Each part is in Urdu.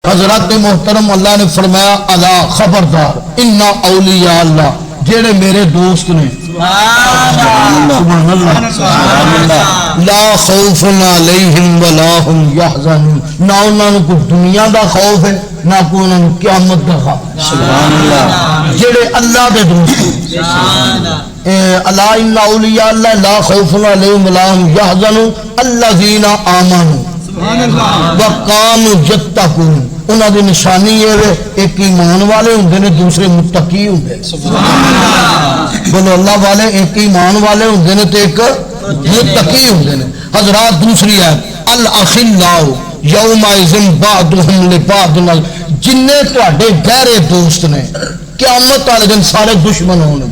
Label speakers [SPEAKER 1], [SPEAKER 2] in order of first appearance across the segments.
[SPEAKER 1] حضرات محترم اللہ نے فرمایا الا خبردار ان اولیاء اللہ جڑے میرے دوست نے سبحان اللہ لا خوف علیہم ولا هم يحزنون نہ انہاں کو دنیا دا خوف ہے نہ کو انہاں کو قیامت دا خوف سبحان اللہ جڑے اللہ دے دوست سبحان اللہ الا ان اولیاء اللہ لا خوف علیہم ولا هم يحزنون الذين آمنوا سبحان اللہ وقاموا يتقون انہاں دی نشانی ہے ایک ایمان والے ہوندے نے دوسرے متقی ہوندے سبحان اللہ بولو اللہ والے ایک ایمان والے ہوندے نے تے ایک متقی ہوندے نے حضرات دوسری ہے الاخلاء یومئذ بعضهم لبعض جننے تواڈے گہرے دوست نے قیامت والے دن سارے دشمن ہون گے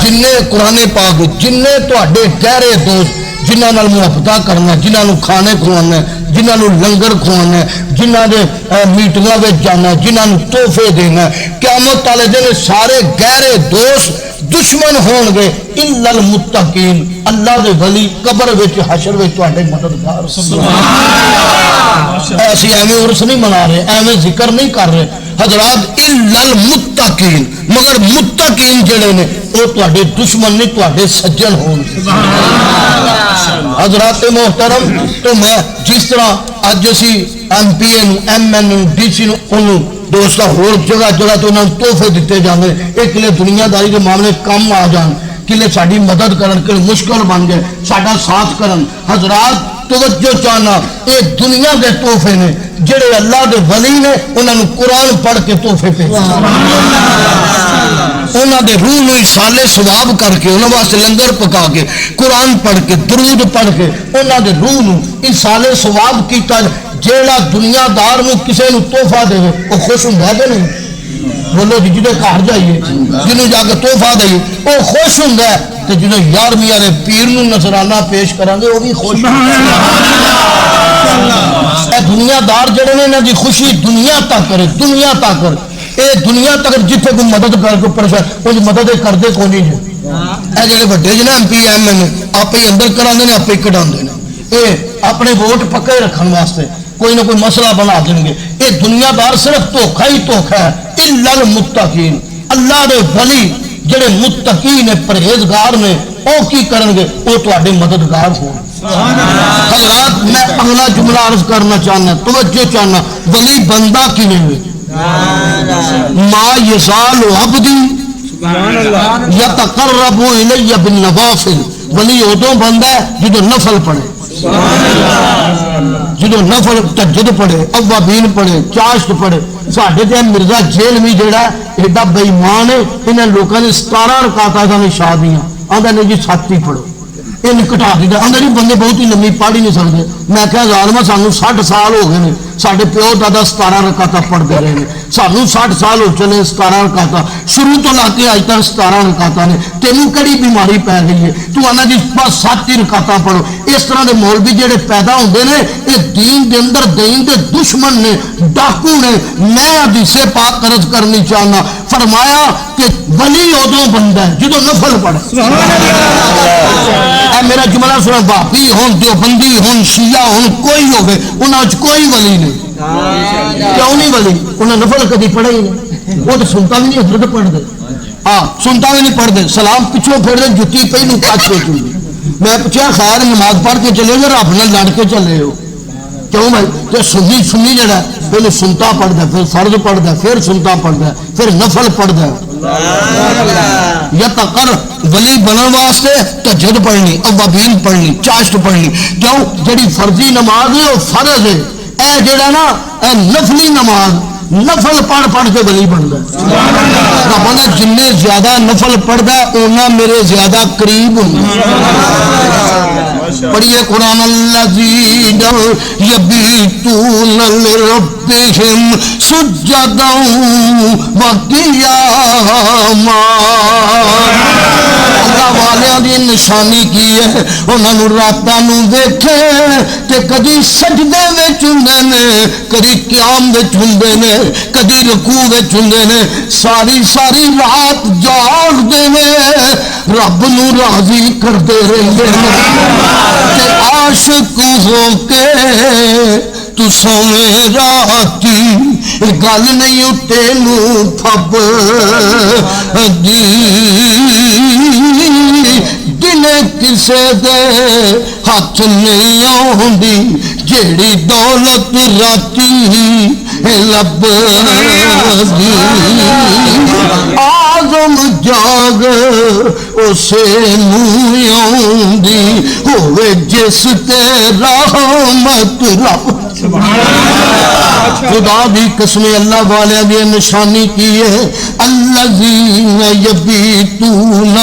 [SPEAKER 1] جننے قرآن پاک جننے تواڈے گہرے دوست جنہاں نال محبت کرنا جنہاں نو کھانے کھوانا جنہاں نو لنگر کھوانا جنہاں دے میٹنگاں وچ جانا جنہاں نو تحفے دینا قیامت والے دن سارے گہرے دوست دشمن ہون گے الا المتقین اللہ دے ولی قبر وچ حشر وچ تواڈے مددگار سبحان اللہ ایسی ایویں عرس نہیں منا رہے ایویں ذکر نہیں کر رہے حضرات الا المتقین مگر متقین جڑے نے وہ تواڈے دشمن نہیں تواڈے سجن ہون گے حضرات محترم تو میں جس طرح اج اسی ایم پی اے نو ایم این نو ڈی سی نو انہوں دوستا ہور جگہ جگہ تو انہوں تحفے دیتے جانے ایک لئے دنیا داری کے معاملے کم آ جان کہ لئے ساڑھی مدد کرن کہ مشکل بن گئے ساڑھا ساتھ کرن حضرات توجہ چاہنا اے دنیا کے تحفے نے جڑے اللہ دے ولی نے انہوں قرآن پڑھ کے تحفے پہ انہوں دے روح نو ایصال ثواب کر کے انہوں واسطے لنگر پکا کے قرآن پڑھ کے درود پڑھ کے انہوں دے روح نو ایصال ثواب کیتا جیڑا دنیا دار نو کسے نو تحفہ دے وہ خوش ہوں گا کہ نہیں بولو جی جنہیں کہار جائیے جنہیں جا کے تحفہ دے وہ خوش ہوں گا تو جنہیں یارمی والے پیر نو نظرانہ پیش کریں گے وہ بھی خوش ہوں اے دنیا دار جڑے نے نا جی خوشی دنیا تک کرے دنیا تک کرے اے دنیا تک جتنے کوئی مدد کر کے پریشان وہ مدد کرتے کو نہیں جی اے جڑے بڑے جنا ایم پی ایم این آپ ہی اندر کرانے نے آپ ہی کٹاندے نے اے اپنے ووٹ پکے رکھن واسطے کوئی نہ کوئی مسئلہ بنا دیں گے اے دنیا دار صرف دھوکھا ہی دھوکھا ہے الا المتقین اللہ دے ولی جڑے متقی نے پرہیزگار نے او کی کرن گے او تواڈے مددگار ہون حضرات میں اگلا جملہ عرض کرنا چاہنا توجہ چاہنا ولی بندہ کی نہیں ما یزال عبدی یتقرب الی بالنوافل ولی ادوں بندہ ہے جدو نفل پڑھے جدو نفل تہجد پڑھے اوابین پڑھے چاشت پڑھے ساڈے تے مرزا جیل بھی جڑا ایڈا بے ایمان ہے انہاں لوکاں نے 17 رکعتاں دا نشا دیاں آندا نہیں جی 7 ہی پڑھو یہ کٹا دیتا اندر ہی بندے بہت ہی لمبی پڑھ ہی نہیں سکتے میں کہا ظالما سانو 60 سال ہو گئے ہیں ساڈے پیو دادا 17 رکعتاں پڑھتے رہے ہیں سانو 60 سال ہو چلے 17 رکعتاں شروع تو لاتے اج تک 17 رکعتاں نے تینوں کڑی بیماری پی گئی ہے تو آنا جی بس 7 ہی رکعتاں پڑھو اس طرح کے مولوی جڑے پیدا ہوندے نے یہ دین دے اندر دین دے دشمن نے ڈاکو نے میں حدیث پاک عرض کرنی چاہنا فرمایا کہ ولی ادوں بندہ ہے جدوں نفل پڑھے اے میرا جملہ سنا بھابی ہون دیوبندی ہون شیعہ ہون کوئی ہوگے انہاں وچ کوئی ولی نہیں کیوں نہیں ولی انہاں نفل کدی پڑھے ہی نہیں وہ تو سنتا بھی نہیں حضرت پڑھ دے ہاں سنتا بھی نہیں پڑھ دے سلام پچھوں پھر دے جتی پہلو کچھ ہو چلی میں پوچھا خیر نماز پڑھ کے چلے گا رب نال لڑ کے چلے ہو کیوں بھائی کہ سنی جڑا پہلے سنتا پڑھتا پھر فرض پڑھتا پھر سنتا پڑھتا پھر نفل پڑھتا یا تقر ولی بنن واسطے تہجد پڑھنی اوابین پڑھنی چاشت پڑھنی کیوں جڑی فرضی نماز ہے وہ فرض ہے اے جڑا نا اے نفلی نماز نفل پڑھ کے ولی بنتا ہے بندہ جن زیادہ نفل پڑھتا ہے اونا میرے زیادہ قریب ہوں پڑھیے قرآن الذین یبیتون لربہم سجدا وقیاما اللہ والیاں دی نشانی کی ہے انہاں نوں راتاں نوں ویکھے تے کدی سجدے وچ ہوندے نے کدی قیام وچ ہوندے نے کدی رکوع وچ ہوندے نے ساری ساری رات جاگدے نے رب نوں راضی کردے رہندے نے تے عاشق ہو کے تو سویں راتی گل نہیں تینوں تھب دی دن کسے دے ہاتھ نہیں آوندی جیڑی دولت راتی لب دی آزم جاگ اسے منہ آوندی ہوئے جس تے رحمت رب خدا بھی قسم اللہ والے دی نشانی کی ہے الذین یبیتون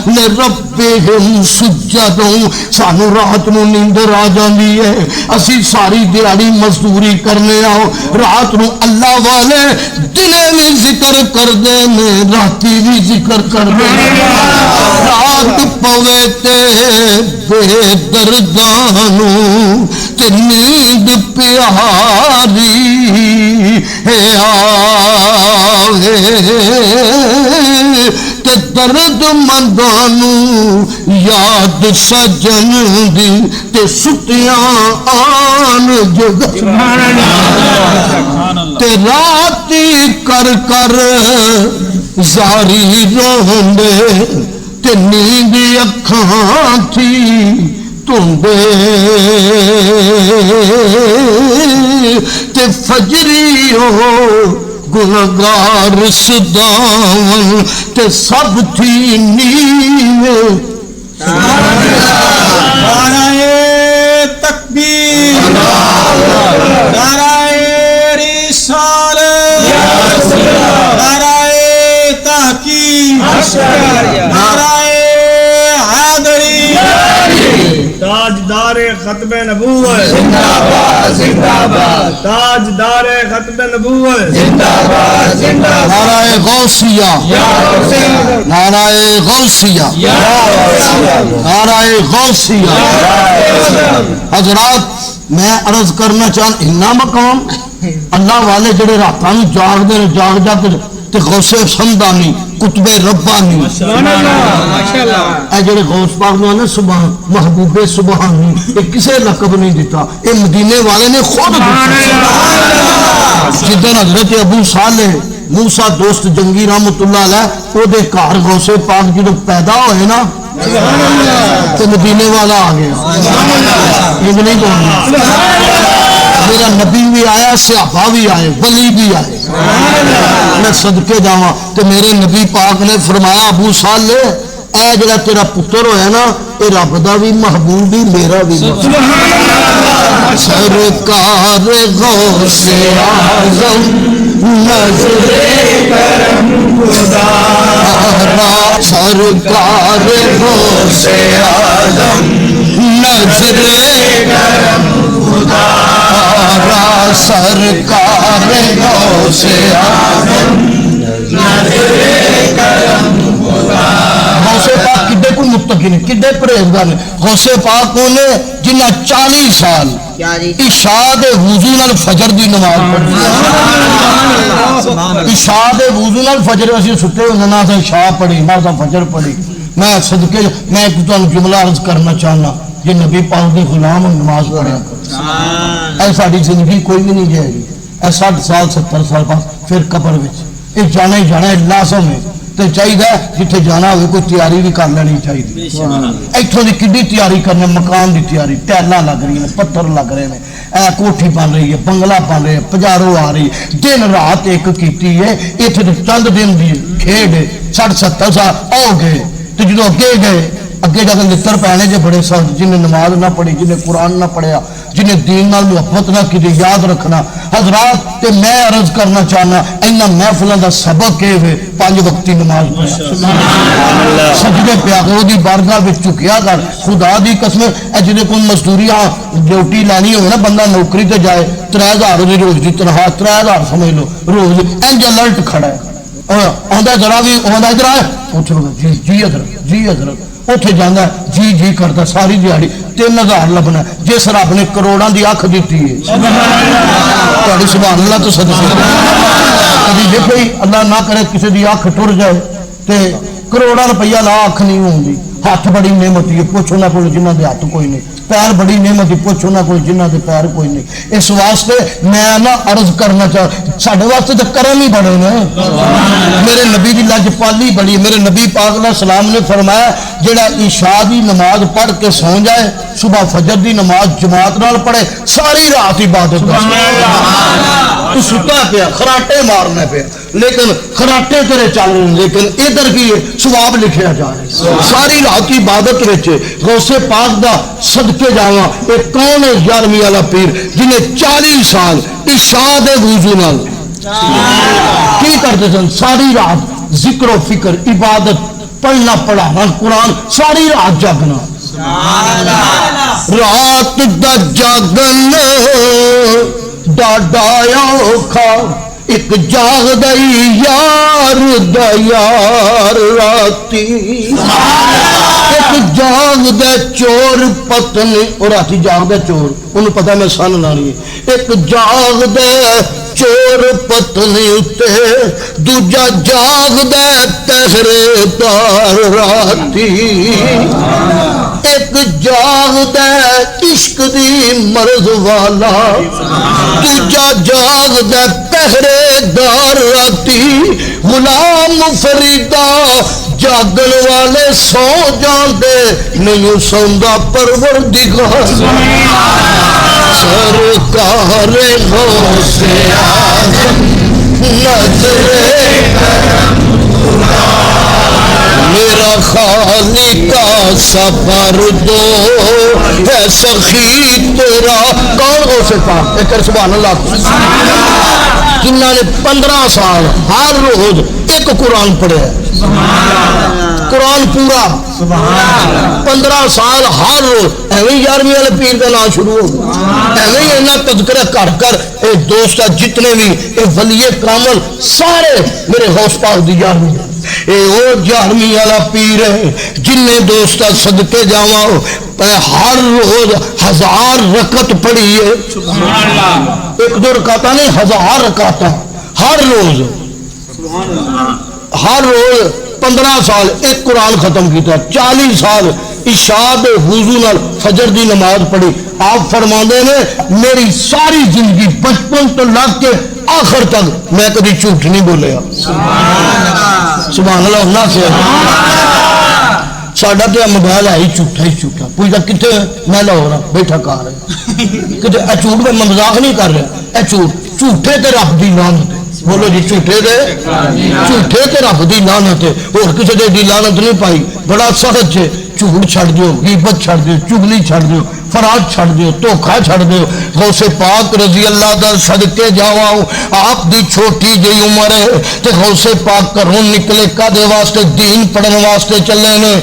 [SPEAKER 1] لربہم سجدوں سانو رات نو نیندر آ جاندی ہے اسی ساری دیہڑی مزدوری کرنے آؤ رات نو اللہ والے دنے بھی ذکر کر دے راتی بھی ذکر کر دے رات پوے تے بے دردانو تے نیند پیاری ہے آوے تے درد مندانو یاد سجن دی تے ستیاں آن جگ تے راتی کر کر زاری روندے تے نیند اکھاں تھی تندے تے فجری ہو گنہگار صداون تے سب تھی نیوے
[SPEAKER 2] نعرہ تکبیر نعرہ رسالت نعرہ تحقیق نعرہ حیدری تاجدار ختم نبوت زندہ باد زندہ باد تاجدار ختم نبوت زندہ باد زندہ باد
[SPEAKER 1] نعرہ غوثیہ نعرہ غوثیہ نعرہ غوثیہ حضرات میں عرض کرنا چاہتا انہا مقام اللہ والے جڑے راتاں جاگ دے جاگ جاگ تے غوث سمدانی کتب ربانی اے جڑے غوث پاک نے سبحان محبوب سبحانی یہ کسے لقب نہیں دیتا یہ مدینے والے نے خود دیتا جدن حضرت ابو صالح موسیٰ دوست جنگی رحمت اللہ علیہ او دے کار غوث پاک جدو پیدا ہوئے نا تو مدینے والا آ گیا یہ نہیں کہوں میرا نبی بھی آیا صحابہ بھی آئے ولی بھی آئے میں صدقے جاواں تو میرے نبی پاک نے فرمایا ابو صالح اے جڑا تیرا پتر ہویا نا اے رب دا بھی محبوب بھی میرا بھی سرکار غوث اعظم نظر کرم خدا سرکار غوث اعظم نظر کرم خدا سرکار غوث اعظم نظر کرم خدا غوث پاک کدے کوئی متقی نہیں کدے پرہیزگار نہیں غوث پاک نے جنہ 40 سال عشاء دے وضو نال فجر دی نماز پڑھی عشاء دے وضو نال فجر اسی ستے ہوندے نہ تے عشاء پڑھی نہ تے فجر پڑھی میں صدقے میں ایک تانوں جملہ عرض کرنا چاہنا یہ نبی پاک دے غلام نماز پڑھیا کرو اے ساری زندگی کوئی بھی نہیں جائے گی اے 60 سال 70 سال بعد پھر قبر وچ یہ جانا ہی جانا ہے لازم ہے تو چاہیے جتنے جانا ہوئے کوئی تیاری بھی کر لینی چاہیے اتوں کی کڈی تیاری کرنے مکان کی تیاری ٹائلاں لگ رہی ہیں پتھر لگ رہے ہیں کوٹھی بن رہی ہے بنگلہ بن رہے ہیں پجارو آ رہی دن رات ایک کیتی ہے اتنے چند دن کی کھیڈ 60 70 سال آؤ گئے تو جدو اگے گئے اگے جا کے لڑ پینے جے بڑے سخت جنہیں نماز نہ پڑھی جنہیں قرآن نہ پڑھیا جنہیں دین نال محبت نہ کی یاد رکھنا حضرات تے میں عرض کرنا چاہنا اینا محفلوں دا سبق ہے 5 وقتی نماز پڑھا سجدے پیا کے دی بارگاہ وچ چکیا کر خدا دی قسم اے جنے کوئی مزدوری ڈیوٹی لانی ہوئے نا بندہ نوکری تے جائے 3000 دی روز دی تنخواہ 3000 سمجھ لو روز انج الرٹ کھڑا ہے آندا ذرا بھی آندا ادھر آئے پوچھ لو جی حضرت اتنے جانا جی جی کرتا ساری دیہڑی 3000 لبنا جس رب نے کروڑاں دی اکھ دیتی ہے تہاڈی سبحان اللہ تو صدقے کبھی دیکھو اللہ نہ کرے کسی دی اکھ ٹر جائے تے کروڑاں روپیہ لا اکھ نہیں ہوندی ہاتھ بڑی نعمت ہے پوچھو نہ کوئی جنہ دے ہاتھ کوئی نہیں پیر بڑی نعمت ہے پوچھو نہ کوئی جنہ دے پیر کوئی نہیں اس واسطے میں نہ عرض کرنا چاہ ساڈے واسطے تو کرم ہی بڑے نا میرے نبی دی لجپالی بڑی میرے نبی پاک علیہ السلام نے فرمایا جڑا عشاء دی نماز پڑھ کے سو جائے صبح فجر دی نماز جماعت نال پڑھے ساری رات عبادت تو ستا پیا خراٹے مارنا پیا لیکن خراٹے تیرے چل رہے لیکن ادھر کی ثواب لکھیا جا رہا ہے ساری رات عبادت وچ غوث پاک دا صدقے جاواں اے کون ہے 11ویں والا پیر جنہیں 40 سال عشاء دے وضو نال کی کرتے سن ساری رات ذکر و فکر عبادت پڑھنا پڑھانا قرآن ساری رات جاگنا رات دا جاگن ڈاڈا اوکھا ایک جاگ دئی یار دا یار راتی ایک جاگ دے چور پتنی اور راتی جاگ دے چور انہوں پتہ میں سن لانی ایک جاگ دے چور پتنی تے دوجا جاگ دے پہرے دار راتی ایک جاگ دے عشق دی مرض والا دوجا جاگ دے پہرے دار راتی غلام فریدا جاگن والے سو جاندے نہیں سوندا پروردگار سرکار غوث اعظم نظر کرم میرا خالی کا سفر دو ہے سخی تیرا کون غوث پاک ایک سبحان اللہ جنہوں نے 15 سال ہر روز ایک قرآن پڑھے قرآن پورا 15 سال ہر روز ایویں 11ویں والے پیر کا نام شروع ہو گیا ایویں اینا تذکرہ کر کر اے دوست جتنے بھی اے ولی کامل سارے میرے غوث پاک دی 11ویں اے وہ 11ویں والا پیر ہے جن دوست صدقے جاواں ہر روز 1000 رکعت پڑھی ہے ایک دو رکعتاں نہیں 1000 رکعتاں ہر روز ہر روز 15 سال ایک قرآن ختم کیتا 40 سال عشاء دے وضو نال فجر دی نماز پڑھی آپ فرماندے نے میری ساری زندگی بچپن تو لگ کے آخر تک میں کبھی جھوٹ نہیں بولیا سبحان اللہ ہونا سے ساڈا تو موبائل ہے ہی جھوٹا پوچھتا کتنے میں لاہور بیٹھا کار ہے کتنے اے جھوٹ میں مذاق نہیں کر رہا اے جھوٹے تے رب دی لعنت بولو جی جھوٹے تے رب دی لعنت ہے اور کسی دے دی لعنت نہیں پائی بڑا سخت ہے جھوٹ چھڑ دیو غیبت چھڑ دیو چغلی چھڑ دیو فراڈ چھڑ دیو دھوکا چھڑ دیو غوث پاک رضی اللہ دا صدقے جاواں آپ دی چھوٹی جی عمر ہے تے غوث پاک گھروں نکلے کدے واسطے دین پڑھن واسطے چلے نے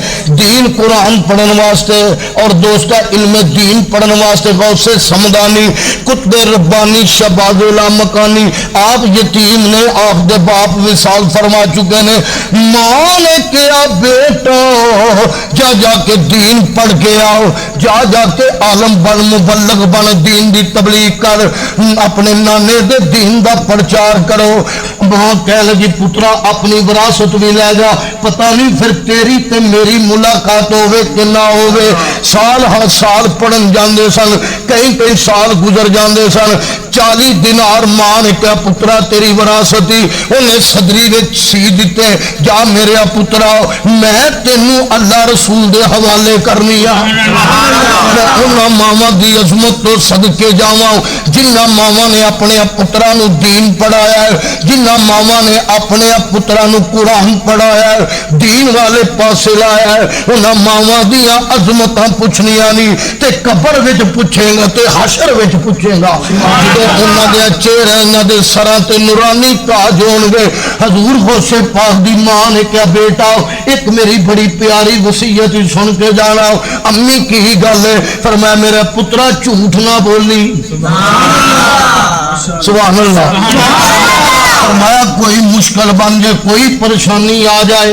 [SPEAKER 1] دین قرآن پڑھن واسطے اور دوستا علم دین پڑھن واسطے غوث سمدانی قطب ربانی شہباز اعلی مکانی آپ یتیم نے آپ دے باپ وصال فرما چکے نے ماں نے کیا بیٹا جا جا کے دین پڑھ کے آؤ جا جا کے عالم بن مبلغ بن دین دی تبلیغ کر اپنے نانے دے دین دا پرچار کرو ماں کہہ لگی پترا اپنی وراثت بھی لے جا پتہ نہیں پھر تیری تے میری ملاقات ہوے کہ نہ ہوے سال ہر سال پڑھن جاندے سن کئی سال گزر جاندے سن 40 دینار ماں نے کہا پترا تیری وراثت ہی انہیں صدری وچ سی دیتے جا میرے پترا میں تینوں اللہ رسول دے حوالے کرنی انہاں ماما دی عظمت تو صدقے جاواں جنہاں ماما نے اپنے پتراں نو دین پڑھایا ہے جنہاں ماما نے اپنے پتراں نو قرآن پڑھایا ہے دین والے پاسے لایا ہے انہاں ماما دیاں عظمتاں پوچھنیاں نہیں تے قبر وچ پوچھے گا تے حشر وچ پوچھے گا انہاں دے چہرے انہاں دے سراں تے نورانی تاج ہون گے حضور غوث پاک دی ماں نے کہا بیٹا ایک میری بڑی پیاری وصیت سن کے جانا امی کی گل ہے فرمایا میرا پترا جھوٹ نہ بولی سبحان اللہ فرمایا کوئی مشکل بن جائے کوئی پریشانی آ جائے